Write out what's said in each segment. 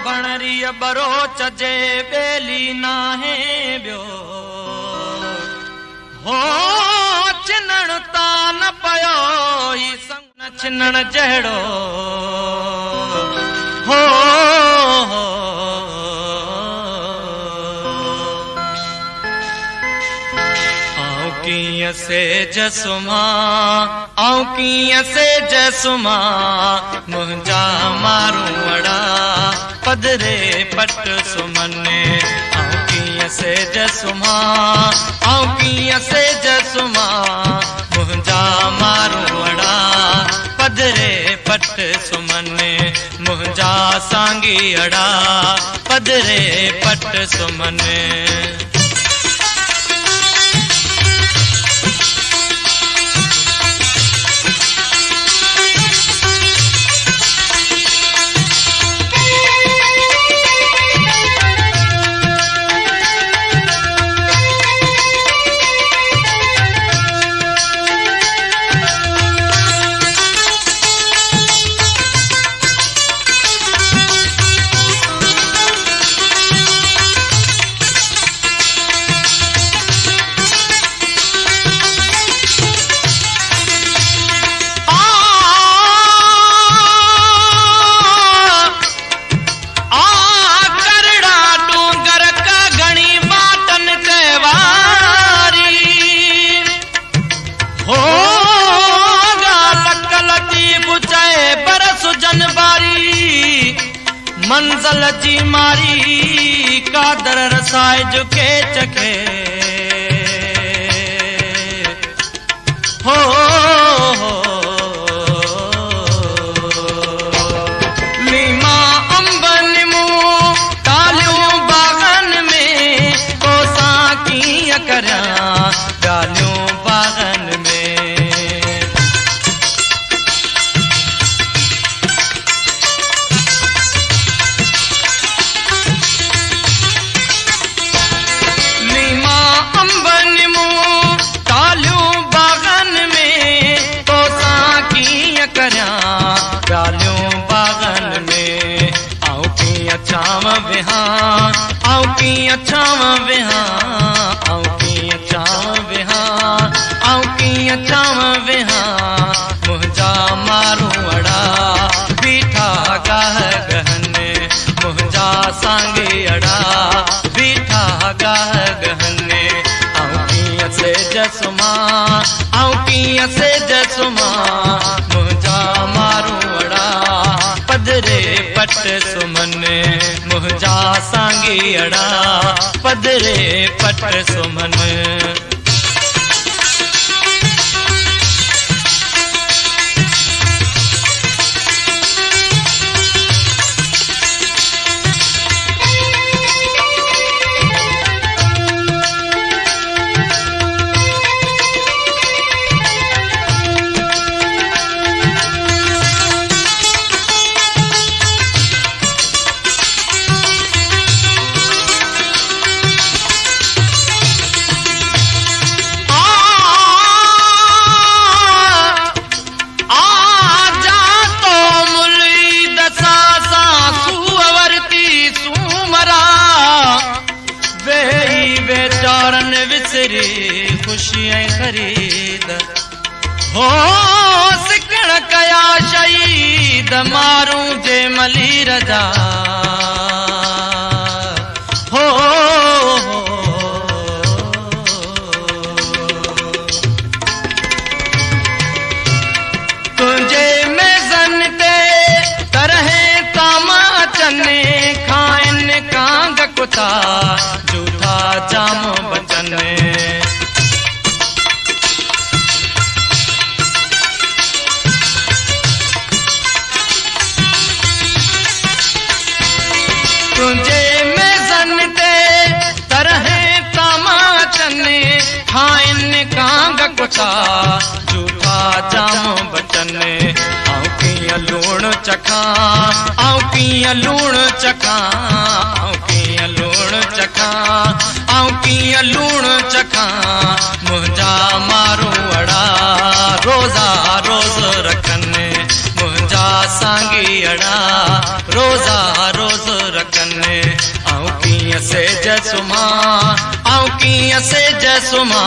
भणरीअ बरोच जे बेली नाहे ॿियो हो चिनण ता न पयो ही संग न चिनण जहिड़ो हो कीअं सेज सुमा आऊं कीअं सेज सुमा मुंहिंजा मारू अड़ा पदरे पट सुमने आऊं कीअं सेज सुमा आऊं कीअं सेज सुमा मुंहिंजा मारू अड़ा पदरे पट सुमने मुंहिंजा सांगी अड़ा पदरे पट सुमने मंज़ल जी मारी कादर रसाए झुके चखे हो लीमा अंब निमू तालियूं बागन में कोसा कीअं करियां ॻाल्हियूं बागन में छाव विहां आऊं कीअं छाव विहां आऊं कीअं छाव विहां आऊं कीअं छाव विहां मुंहिंजा मारू अड़ा बीठा गाह गहने मुंहिंजा सांगी अड़ा बीठा गाह गहने आऊं कीअं सेज सुमा आऊं कीअं सेज सुमा मुंहिंजा मारू अड़ा पदरे पट सुमने मुंहिंजा सांगी अड़ा पदरे पट सुमन खुशी खरीद हो सिकण कया शहीद मारूं जे मली रजा हो तुंहिंजे मेज़न ते तरह ताम अचनि खाइनि कांग कुता झूठा जाम बचनि तुंहिंजे मेज़न ते तरह तामाचनि खाइनि कांग कुता झूठा जाम बचनि आऊं कीअं लूणु चखां आऊं कीअं लूणु चखां आऊं कीअं लूणु चखां आऊं कीअं लूणु चखां मुंहिंजा मारू अड़ा रोज़ा रोज़ रखनि मुंहिंजा सांगी अड़ा रोज़ा रोज़ सुमा आऊं कीअं सेज सुमा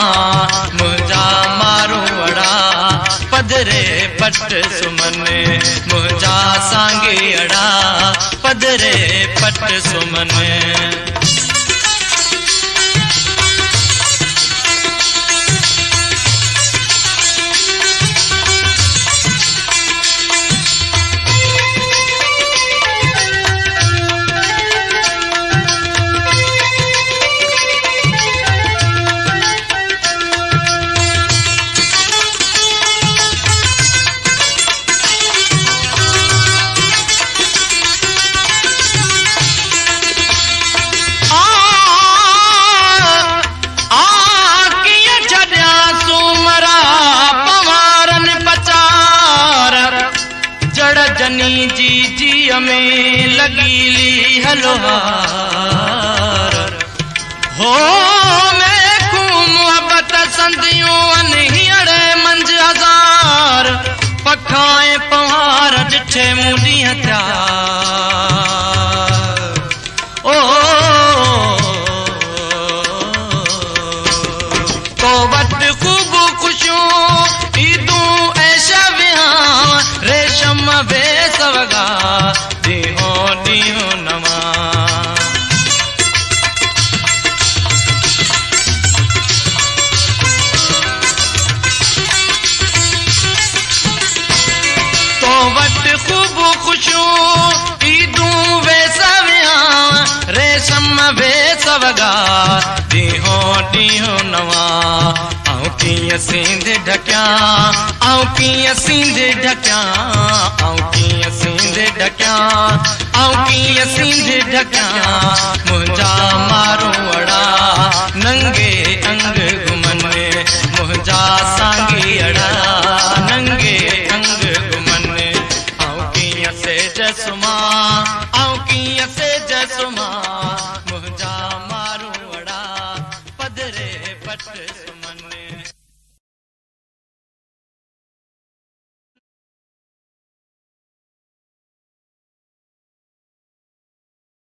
मुंहिंजा मारू अड़ा पधरे पट सुमन मुंहिंजा सांगे अड़ा पधरे पट सुमन जनी जी जी में लगीली हलवार हो मैं खूब मोहब्बत संदियों अनहिड़े मंज हजार पखाए पवार डिठे मुंडिया त्यार ओ तो वट खूब खुशियों ईदूं ऐशा विहां रेशम वे सवगा दिहो दिहो नमा तो वट खूब खुशियों ईदूं वे सवियां रेशम वे सवगा दिहो दिहो नवा आऊं कीअं सींध ढकियां आऊं कीअं सींध ढकियां आऊं कीअं सींध ढकियां आऊं कीअं सींध ढकियां मुंहिंजा मारू अड़ा नंगे अंग घुमन मुंहिंजा सांगी अड़ा नंगे अंग घुमन आऊं कीअं सेज सुमा आऊं कीअं सेज सुमा मुंहिंजा मारू अड़ा पधरे पट